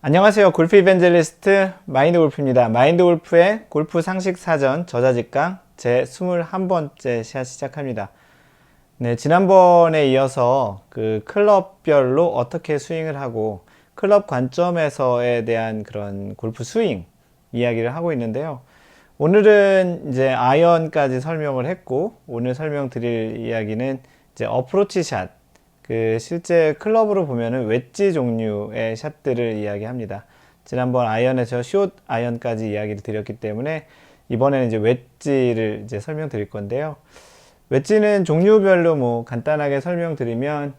안녕하세요. 골프 이벤젤리스트 마인드 골프입니다. 마인드 골프의 골프 상식 사전 저자직강 제 21번째 시간 시작합니다. 네, 지난번에 이어서 그 클럽별로 어떻게 스윙을 하고 클럽 관점에서에 대한 그런 골프 스윙 이야기를 하고 있는데요. 오늘은 이제 아이언까지 설명을 했고, 오늘 설명드릴 이야기는 이제 어프로치 샷, 그 실제 클럽으로 보면은 웨지 종류의 샷들을 이야기합니다. 지난번 아이언에서 숏 아이언까지 이야기를 드렸기 때문에 이번에는 이제 웨지를 이제 설명드릴 건데요. 웨지는 종류별로 뭐 간단하게 설명드리면,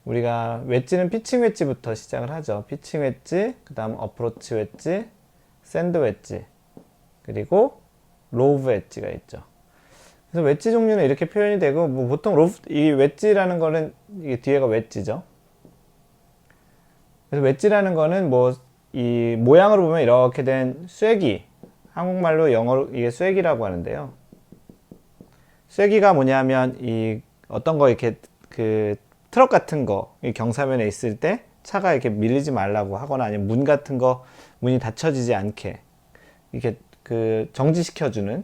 우리가 웨지는 피칭 웨지부터 시작을 하죠. 피칭 웨지, 그 다음 어프로치 웨지, 샌드 웨지, 그리고 로브 웨지가 있죠. 그래서 웨지 종류는 이렇게 표현이 되고, 뭐 보통 이 웨지라는 거는 이게 뒤에가 웨지죠. 그래서 웨지라는 거는 뭐 이 모양으로 보면 이렇게 된 쐐기, 한국말로 영어로 이게 쐐기라고 하는데요. 쐐기가 뭐냐면 이 어떤 거 이렇게 그 트럭 같은 거 경사면에 있을 때 차가 이렇게 밀리지 말라고 하거나 아니면 문 같은 거 문이 닫혀지지 않게 이렇게 그 정지시켜주는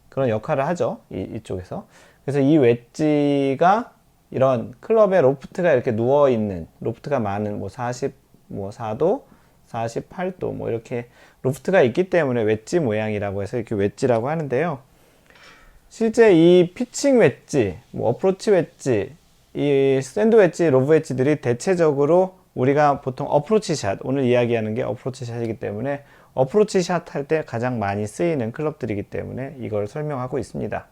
그런 역할을 하죠. 이쪽에서. 그래서 이 웨지가 이런 클럽에 로프트가 이렇게 누워있는, 로프트가 많은 뭐 44도, 48도 뭐 이렇게 로프트가 있기 때문에 웨지 모양이라고 해서 이렇게 웨지라고 하는데요. 실제 이 피칭 웨지, 뭐 어프로치 웨지, 이 샌드 웨지, 로브 웨지들이 대체적으로 우리가 보통 어프로치 샷, 오늘 이야기하는 게 어프로치 샷이기 때문에 어프로치 샷 할 때 가장 많이 쓰이는 클럽들이기 때문에 이걸 설명하고 있습니다.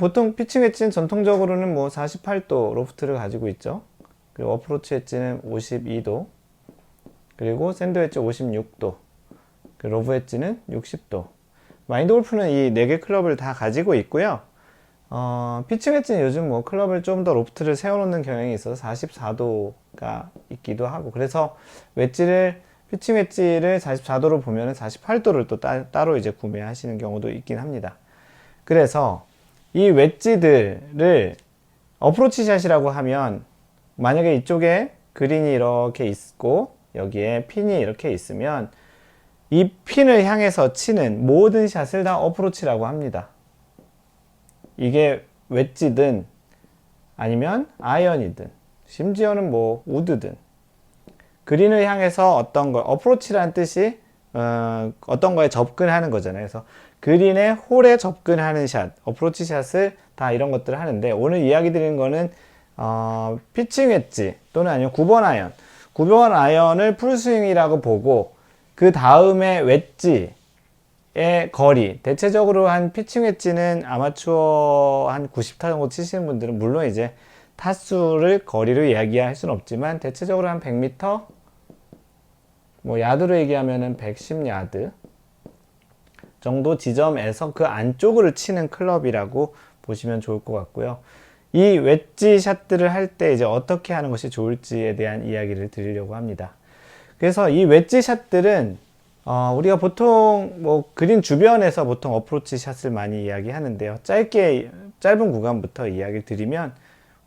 보통 피칭 웨지는 전통적으로는 뭐 48도 로프트를 가지고 있죠. 그리고 어프로치 웨지는 52도, 그리고 샌드 웨지 56도, 로브 웨지는 60도. 마인드 골프는 이 4개 클럽을 다 가지고 있고요. 피칭 웨지는 요즘 뭐 클럽을 좀 더 로프트를 세워놓는 경향이 있어서 44도가 있기도 하고, 그래서 피칭 웨지를 44도로 보면 48도를 또 따로 이제 구매하시는 경우도 있긴 합니다. 그래서 이 웨지들을 어프로치 샷이라고 하면, 만약에 이쪽에 그린이 이렇게 있고 여기에 핀이 이렇게 있으면 이 핀을 향해서 치는 모든 샷을 다 어프로치라고 합니다. 이게 웨지든 아니면 아이언이든 심지어는 뭐 우드든 그린을 향해서 어떤 걸, 어프로치라는 뜻이 어떤 거에 접근하는 거잖아요. 그래서 그린의 홀에 접근하는 샷, 어프로치 샷을 다 이런 것들을 하는데, 오늘 이야기 드리는 거는 피칭 웨지 또는 아니면 9번 아이언, 9번 아이언을 풀스윙이라고 보고, 그 다음에 웨지의 거리, 대체적으로 한 피칭 웨지는 아마추어 한 90타 정도 치시는 분들은, 물론 이제 타수를 거리로 이야기할 수는 없지만 대체적으로 한 100m, 뭐 야드로 얘기하면은 110야드 정도 지점에서 그 안쪽으로 치는 클럽이라고 보시면 좋을 것 같고요. 이 웨지 샷들을 할 때 이제 어떻게 하는 것이 좋을지에 대한 이야기를 드리려고 합니다. 그래서 이 웨지 샷들은 우리가 보통 뭐 그린 주변에서 보통 어프로치 샷을 많이 이야기하는데요. 짧은 구간부터 이야기를 드리면,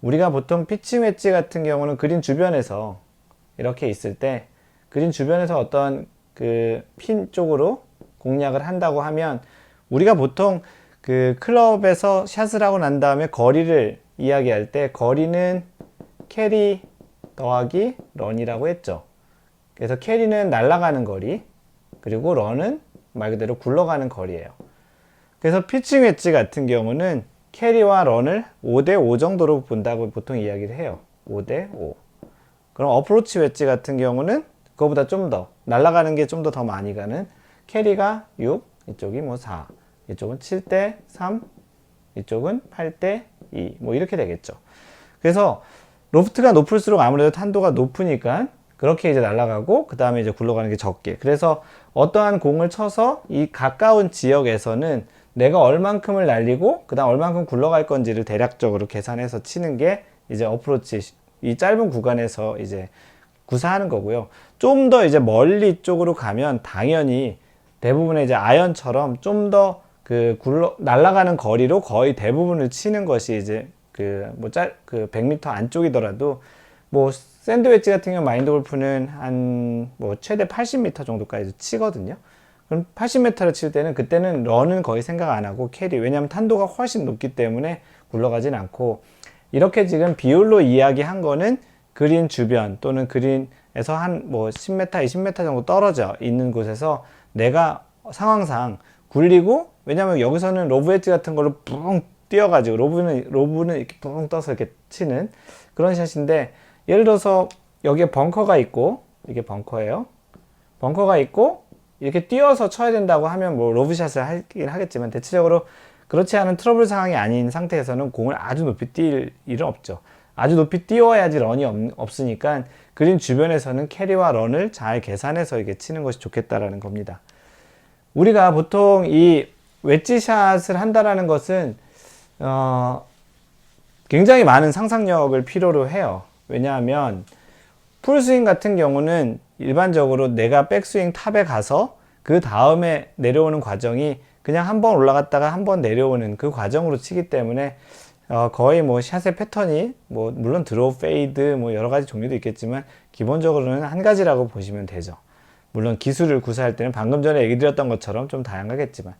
우리가 보통 피칭 웨지 같은 경우는 그린 주변에서 이렇게 있을 때, 그린 주변에서 어떤 그 핀 쪽으로 공략을 한다고 하면, 우리가 보통 그 클럽에서 샷을 하고 난 다음에 거리를 이야기할 때, 거리는 캐리 더하기 런이라고 했죠. 그래서 캐리는 날아가는 거리, 그리고 런은 말 그대로 굴러가는 거리예요. 그래서 피칭 웨지 같은 경우는 캐리와 런을 5대5 정도로 본다고 보통 이야기를 해요. 5대5. 그럼 어프로치 웨지 같은 경우는 그거보다 좀 더 날아가는 게 좀 더 많이 가는, 캐리가 6, 이쪽이 뭐 4, 이쪽은 7대3, 이쪽은 8대2, 뭐 이렇게 되겠죠. 그래서 로프트가 높을수록 아무래도 탄도가 높으니까 그렇게 이제 날아가고, 그 다음에 이제 굴러가는 게 적게. 그래서 어떠한 공을 쳐서 이 가까운 지역에서는 내가 얼만큼을 날리고 그 다음 얼만큼 굴러갈 건지를 대략적으로 계산해서 치는 게 이제 어프로치, 이 짧은 구간에서 이제 구사하는 거고요. 좀 더 이제 멀리 쪽으로 가면 당연히 대부분의 이제 아이언처럼 좀 더 그 날아가는 거리로 거의 대부분을 치는 것이 이제 그 100m 안쪽이더라도 뭐 샌드 웨지 같은 경우 마인드 골프는 한 뭐 최대 80m 정도까지 치거든요. 그럼 80m를 칠 때는 그때는 런은 거의 생각 안 하고 캐리, 왜냐하면 탄도가 훨씬 높기 때문에 굴러가진 않고, 이렇게 지금 비율로 이야기한 거는 그린 주변 또는 그린에서 한 뭐 10m, 20m 정도 떨어져 있는 곳에서 내가 상황상 굴리고, 왜냐면 여기서는 로브 엣지 같은 걸로 뿡 뛰어가지고 로브는 이렇게 뿡 떠서 이렇게 치는 그런 샷인데, 예를 들어서 여기에 벙커가 있고, 이게 벙커예요. 벙커가 있고 이렇게 뛰어서 쳐야 된다고 하면 뭐 로브샷을 하긴 하겠지만, 대체적으로 그렇지 않은 트러블 상황이 아닌 상태에서는 공을 아주 높이 뛸 일은 없죠. 아주 높이 띄워야지 런이 없으니까 그린 주변에서는 캐리와 런을 잘 계산해서 이게 치는 것이 좋겠다라는 겁니다. 우리가 보통 이 웨지샷을 한다라는 것은 굉장히 많은 상상력을 필요로 해요. 왜냐하면 풀스윙 같은 경우는 일반적으로 내가 백스윙 탑에 가서 그 다음에 내려오는 과정이 그냥 한 번 올라갔다가 한 번 내려오는 그 과정으로 치기 때문에 거의 뭐 샷의 패턴이 뭐 물론 드로우, 페이드 뭐 여러 가지 종류도 있겠지만 기본적으로는 한 가지라고 보시면 되죠. 물론 기술을 구사할 때는 방금 전에 얘기 드렸던 것처럼 좀 다양하겠지만,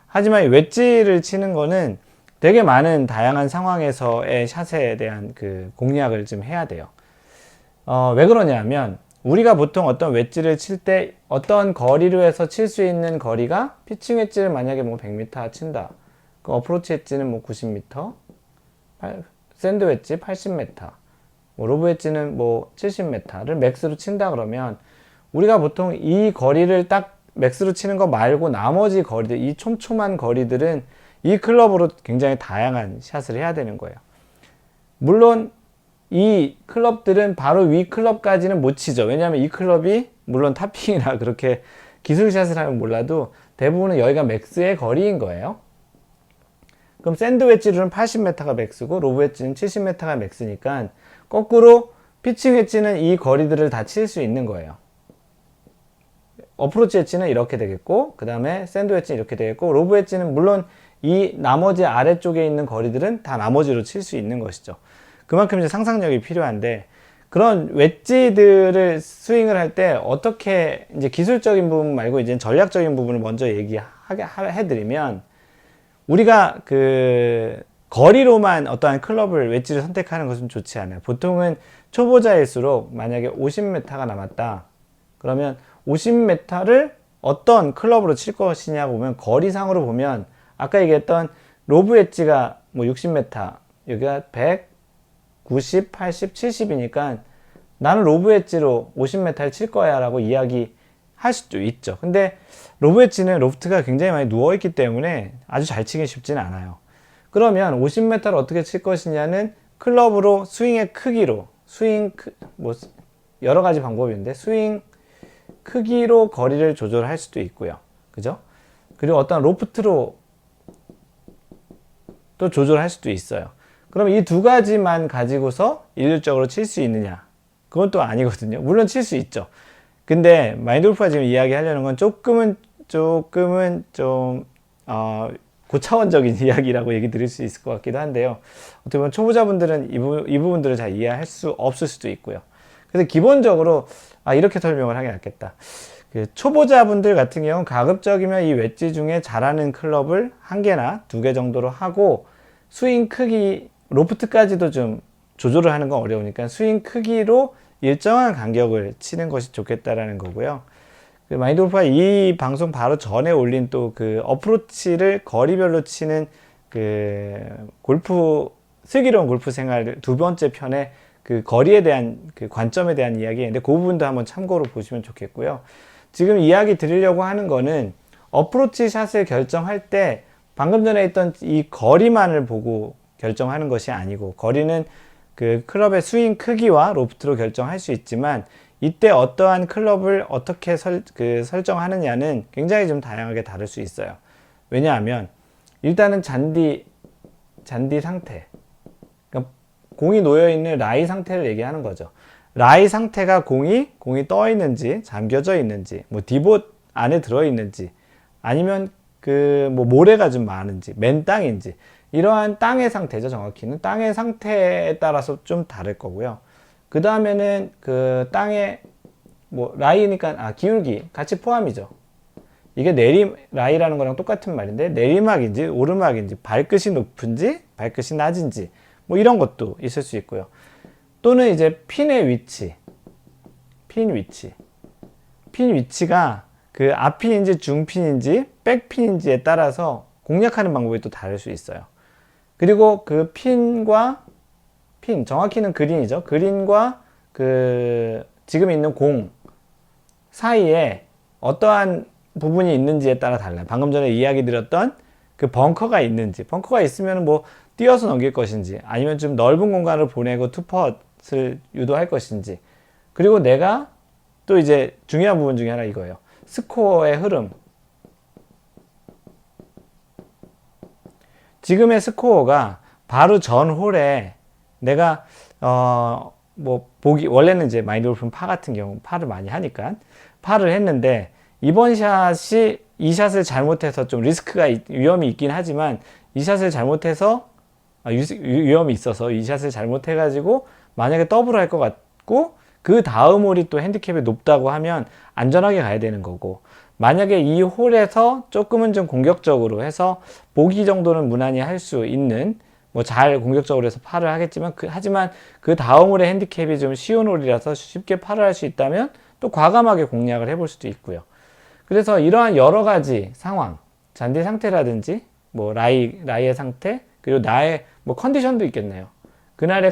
하지만 웨지를 치는 거는 되게 많은 다양한 상황에서의 샷에 대한 그 공략을 좀 해야 돼요. 왜 그러냐면 우리가 보통 어떤 웨지를 칠 때 어떤 거리로 해서 칠 수 있는 거리가, 피칭 웨지를 만약에 뭐 100m 친다, 그 어프로치 웨지는 뭐 90m, 샌드 웨지 80m, 뭐 로브 웨지는 뭐 70m를 맥스로 친다 그러면, 우리가 보통 이 거리를 딱 맥스로 치는 거 말고 나머지 거리들, 이 촘촘한 거리들은 이 클럽으로 굉장히 다양한 샷을 해야 되는 거예요. 물론 이 클럽들은 바로 위 클럽까지는 못 치죠. 왜냐하면 이 클럽이 물론 탑핑이나 그렇게 기술샷을 하면 몰라도 대부분은 여기가 맥스의 거리인 거예요. 그럼 샌드 웨지로는 80m가 맥스고 로브 웨지는 70m가 맥스니까 거꾸로 피칭 웨지는 이 거리들을 다 칠 수 있는 거예요. 어프로치 웨지는 이렇게 되겠고, 그 다음에 샌드 웨지는 이렇게 되겠고, 로브 웨지는 물론 이 나머지 아래쪽에 있는 거리들은 다 나머지로 칠 수 있는 것이죠. 그만큼 이제 상상력이 필요한데, 그런 웨지들을 스윙을 할 때 어떻게, 이제 기술적인 부분 말고 이제 전략적인 부분을 먼저 해드리면, 우리가 그 거리로만 어떠한 클럽을 웨지를 선택하는 것은 좋지 않아요. 보통은 초보자일수록 만약에 50m가 남았다 그러면 50m를 어떤 클럽으로 칠 것이냐 보면, 거리상으로 보면 아까 얘기했던 로브 웨지가 뭐 60m, 여기가 100, 90, 80, 70이니까 나는 로브 웨지로 50m를 칠 거야 라고 이야기할 수도 있죠. 근데 로브 웨지는 로프트가 굉장히 많이 누워있기 때문에 아주 잘 치기 쉽지는 않아요. 그러면 50m를 어떻게 칠 것이냐는 클럽으로 스윙의 크기로, 뭐 여러 가지 방법인데 스윙 크기로 거리를 조절할 수도 있고요. 그죠? 그리고 어떤 로프트로 또 조절할 수도 있어요. 그럼 이 두 가지만 가지고서 일률적으로 칠 수 있느냐? 그건 또 아니거든요. 물론 칠 수 있죠. 근데 마인드 골프가 지금 이야기하려는 건 조금은 좀 고차원적인 이야기라고 얘기 드릴 수 있을 것 같기도 한데요. 어떻게 보면 초보자분들은 이 부분들을 잘 이해할 수 없을 수도 있고요. 그래서 기본적으로 이렇게 설명을 하게 낫겠다. 그 초보자분들 같은 경우는 가급적이면 이 웨지 중에 잘하는 클럽을 한 개나 두 개 정도로 하고, 스윙 크기, 로프트까지도 좀 조절을 하는 건 어려우니까 스윙 크기로 일정한 간격을 치는 것이 좋겠다라는 거고요. 그 마인드 골프가 이 방송 바로 전에 올린 또 그 어프로치를 거리별로 치는 그 골프, 슬기로운 골프 생활 두 번째 편에 그 거리에 대한 그 관점에 대한 이야기인데, 그 부분도 한번 참고로 보시면 좋겠고요. 지금 이야기 드리려고 하는 거는 어프로치 샷을 결정할 때 방금 전에 했던 이 거리만을 보고 결정하는 것이 아니고, 거리는 그 클럽의 스윙 크기와 로프트로 결정할 수 있지만, 이때 어떠한 클럽을 어떻게 설정하느냐는 굉장히 좀 다양하게 다를 수 있어요. 왜냐하면 일단은 잔디 상태, 그러니까 공이 놓여있는 라이 상태를 얘기하는 거죠. 라이 상태가 공이 떠 있는지, 잠겨져 있는지, 뭐 디봇 안에 들어 있는지, 아니면 그 뭐 모래가 좀 많은지, 맨 땅인지, 이러한 땅의 상태죠. 정확히는 땅의 상태에 따라서 좀 다를 거고요. 그 다음에는 그 땅에 뭐 라이니까 기울기 같이 포함이죠. 이게 라이라는 거랑 똑같은 말인데 내리막인지 오르막인지 발끝이 높은지 발끝이 낮은지 뭐 이런 것도 있을 수 있고요. 또는 이제 핀의 위치, 핀 위치가 그 앞핀인지 중핀인지 백핀인지에 따라서 공략하는 방법이 또 다를 수 있어요. 그리고 그 정확히는 그린이죠. 그린과 그 지금 있는 공 사이에 어떠한 부분이 있는지에 따라 달라요. 방금 전에 이야기 드렸던 그 벙커가 있는지, 벙커가 있으면 뭐 띄어서 넘길 것인지, 아니면 좀 넓은 공간을 보내고 투퍼를 유도할 것인지, 그리고 내가 또 이제 중요한 부분 중에 하나 이거예요. 스코어의 흐름. 지금의 스코어가 바로 전 홀에 내가 원래는 이제 마인드 골프는 파 같은 경우 파를 많이 하니까 파를 했는데, 이번 샷이 이 샷을 잘못해서 좀 위험이 있긴 하지만 이 샷을 잘못해서 위험이 있어서 이 샷을 잘못해가지고 만약에 더블을 할 것 같고 그 다음 홀이 또 핸디캡이 높다고 하면 안전하게 가야 되는 거고, 만약에 이 홀에서 조금은 좀 공격적으로 해서 보기 정도는 무난히 할 수 있는 뭐 잘 공격적으로 해서 파를 하겠지만 하지만 그 다음 홀의 핸디캡이 좀 쉬운 홀이라서 쉽게 파를 할 수 있다면 또 과감하게 공략을 해볼 수도 있고요. 그래서 이러한 여러 가지 상황, 잔디 상태라든지 뭐 라이의 상태, 그리고 나의 뭐 컨디션도 있겠네요. 그날의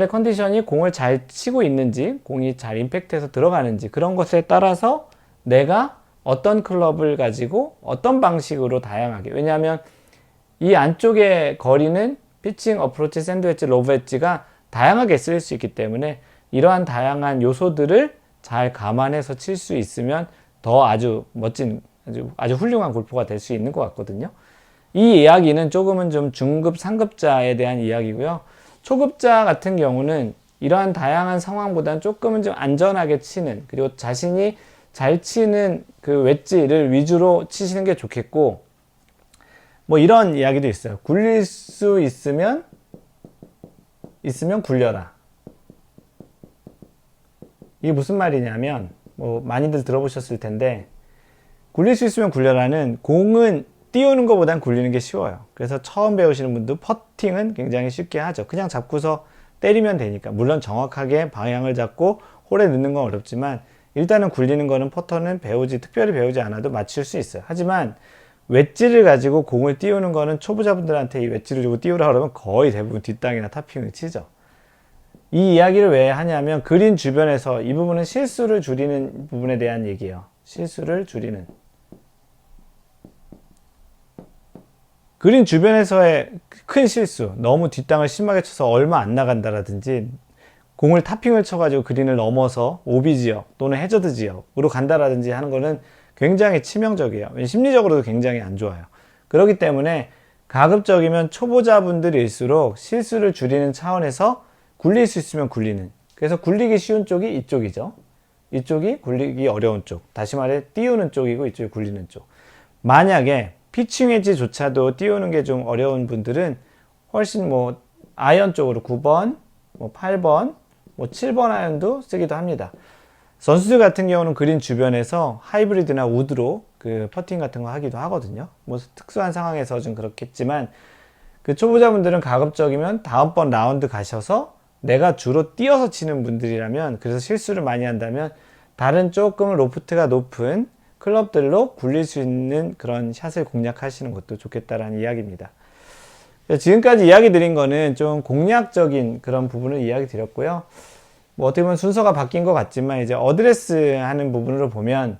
컨디션이 공을 잘 치고 있는지, 공이 잘 임팩트해서 들어가는지, 그런 것에 따라서 내가 어떤 클럽을 가지고 어떤 방식으로 다양하게, 왜냐하면 이 안쪽의 거리는 피칭, 어프로치, 샌드웨지, 로브 웨지가 다양하게 쓰일 수 있기 때문에 이러한 다양한 요소들을 잘 감안해서 칠 수 있으면 더 아주 멋진, 아주 훌륭한 골퍼가 될 수 있는 것 같거든요. 이 이야기는 조금은 좀 중급, 상급자에 대한 이야기고요. 초급자 같은 경우는 이러한 다양한 상황보다는 조금은 좀 안전하게 치는, 그리고 자신이 잘 치는 그 웨지를 위주로 치시는 게 좋겠고, 뭐 이런 이야기도 있어요. 굴릴 수 있으면 굴려라. 이게 무슨 말이냐면, 뭐 많이들 들어보셨을 텐데, 굴릴 수 있으면 굴려라는, 공은 띄우는 것보단 굴리는 게 쉬워요. 그래서 처음 배우시는 분도 퍼팅은 굉장히 쉽게 하죠. 그냥 잡고서 때리면 되니까. 물론 정확하게 방향을 잡고 홀에 넣는 건 어렵지만 일단은 굴리는 거는 퍼터는 특별히 배우지 않아도 맞출 수 있어요. 하지만 웨지를 가지고 공을 띄우는 거는 초보자분들한테 이 웨지를 주고 띄우라 그러면 거의 대부분 뒷땅이나 탑핑을 치죠. 이 이야기를 왜 하냐면, 그린 주변에서, 이 부분은 실수를 줄이는 부분에 대한 얘기예요. 실수를 줄이는. 그린 주변에서의 큰 실수, 너무 뒷땅을 심하게 쳐서 얼마 안 나간다라든지, 공을 타핑을 쳐가지고 그린을 넘어서 오비 지역 또는 해저드 지역으로 간다라든지 하는 거는 굉장히 치명적이에요. 심리적으로도 굉장히 안 좋아요. 그렇기 때문에 가급적이면 초보자분들일수록 실수를 줄이는 차원에서 굴릴 수 있으면 굴리는. 그래서 굴리기 쉬운 쪽이 이쪽이죠. 이쪽이 굴리기 어려운 쪽. 다시 말해 띄우는 쪽이고 이쪽이 굴리는 쪽. 만약에 피칭 웨지조차도 띄우는 게 좀 어려운 분들은 훨씬 뭐 아이언 쪽으로 9번, 뭐 8번, 뭐 7번 아이언도 쓰기도 합니다. 선수들 같은 경우는 그린 주변에서 하이브리드나 우드로 그 퍼팅 같은 거 하기도 하거든요. 뭐 특수한 상황에서 좀 그렇겠지만, 그 초보자분들은 가급적이면 다음번 라운드 가셔서 내가 주로 띄어서 치는 분들이라면, 그래서 실수를 많이 한다면 다른 조금 로프트가 높은 클럽들로 굴릴 수 있는 그런 샷을 공략하시는 것도 좋겠다라는 이야기입니다. 지금까지 이야기 드린 거는 좀 공략적인 그런 부분을 이야기 드렸고요. 뭐 어떻게 보면 순서가 바뀐 것 같지만, 이제 어드레스 하는 부분으로 보면,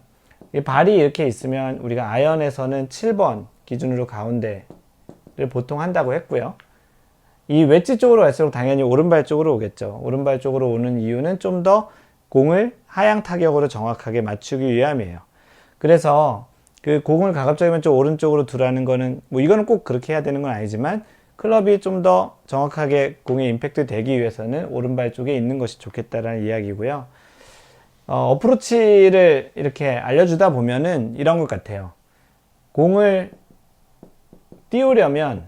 이 발이 이렇게 있으면 우리가 아이언에서는 7번 기준으로 가운데를 보통 한다고 했고요. 이 웨지 쪽으로 갈수록 당연히 오른발 쪽으로 오겠죠. 오른발 쪽으로 오는 이유는 좀 더 공을 하향 타격으로 정확하게 맞추기 위함이에요. 그래서 그 공을 가급적이면 좀 오른쪽으로 두라는 거는, 뭐 이거는 꼭 그렇게 해야 되는 건 아니지만, 클럽이 좀 더 정확하게 공에 임팩트 되기 위해서는 오른발 쪽에 있는 것이 좋겠다라는 이야기고요. 어프로치를 이렇게 알려주다 보면은 이런 것 같아요. 공을 띄우려면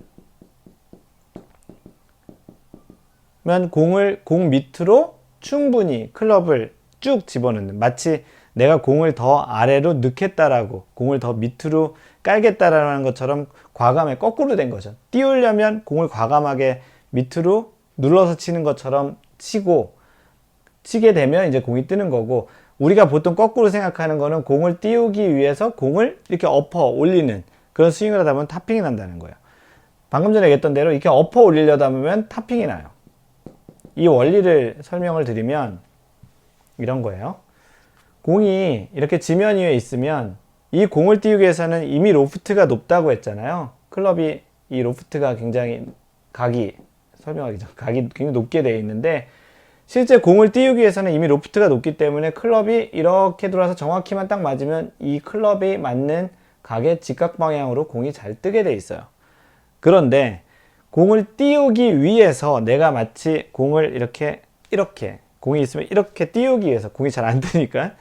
공 밑으로 충분히 클럽을 쭉 집어넣는, 마치 내가 공을 더 아래로 넣겠다라고, 공을 더 밑으로 깔겠다라는 것처럼 과감하게 거꾸로 된 거죠. 띄우려면 공을 과감하게 밑으로 눌러서 치는 것처럼 치게 되면 이제 공이 뜨는 거고, 우리가 보통 거꾸로 생각하는 거는 공을 띄우기 위해서 공을 이렇게 엎어 올리는 그런 스윙을 하다 보면 탑핑이 난다는 거예요. 방금 전에 얘기했던 대로 이렇게 엎어 올리려다 보면 탑핑이 나요. 이 원리를 설명을 드리면 이런 거예요. 공이 이렇게 지면 위에 있으면 이 공을 띄우기 위해서는 이미 로프트가 높다고 했잖아요. 클럽이 이 로프트가 굉장히 설명하기 전 각이 굉장히 높게 되어 있는데, 실제 공을 띄우기 위해서는 이미 로프트가 높기 때문에 클럽이 이렇게 돌아서 정확히만 딱 맞으면 이 클럽이 맞는 각의 직각 방향으로 공이 잘 뜨게 돼 있어요. 그런데 공을 띄우기 위해서 내가 마치 공을 이렇게 공이 있으면 이렇게 띄우기 위해서, 공이 잘 안 뜨니까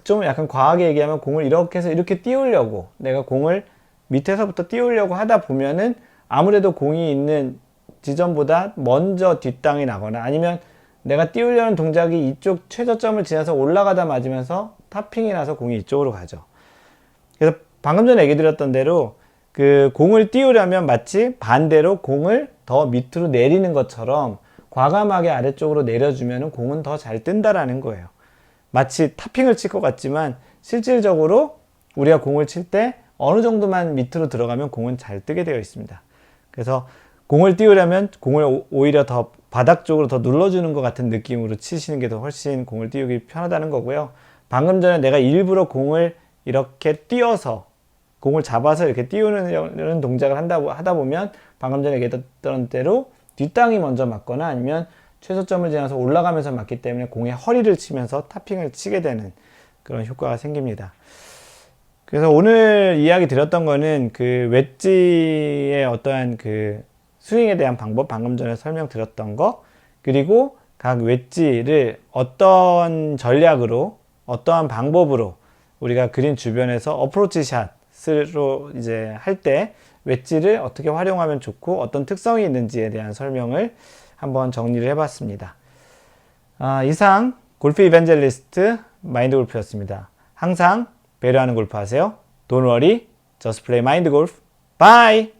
좀 약간 과하게 얘기하면 공을 이렇게 해서 이렇게 띄우려고, 내가 공을 밑에서부터 띄우려고 하다 보면은 아무래도 공이 있는 지점보다 먼저 뒷땅이 나거나, 아니면 내가 띄우려는 동작이 이쪽 최저점을 지나서 올라가다 맞으면서 탑핑이 나서 공이 이쪽으로 가죠. 그래서 방금 전에 얘기 드렸던 대로 그 공을 띄우려면 마치 반대로 공을 더 밑으로 내리는 것처럼 과감하게 아래쪽으로 내려주면 공은 더 잘 뜬다라는 거예요. 마치 탑핑을 칠 것 같지만 실질적으로 우리가 공을 칠 때 어느 정도만 밑으로 들어가면 공은 잘 뜨게 되어 있습니다. 그래서 공을 띄우려면 공을 오히려 더 바닥 쪽으로 더 눌러주는 것 같은 느낌으로 치시는 게 더 훨씬 공을 띄우기 편하다는 거고요. 방금 전에 내가 일부러 공을 이렇게 띄어서, 공을 잡아서 이렇게 띄우는 동작을 하다 보면 방금 전에 얘기했던 대로 뒷땅이 먼저 맞거나 아니면 최소점을 지나서 올라가면서 맞기 때문에 공의 허리를 치면서 탑핑을 치게 되는 그런 효과가 생깁니다. 그래서 오늘 이야기 드렸던 거는 그 웨지의 어떠한 그 스윙에 대한 방법, 방금 전에 설명드렸던 거, 그리고 각 웨지를 어떤 전략으로, 어떠한 방법으로 우리가 그린 주변에서 어프로치 샷으로 이제 할 때 웨지를 어떻게 활용하면 좋고 어떤 특성이 있는지에 대한 설명을 한번 정리를 해봤습니다. 이상 골프 이벤젤리스트 마인드 골프였습니다. 항상 배려하는 골프 하세요. Don't worry, just play mind golf. Bye!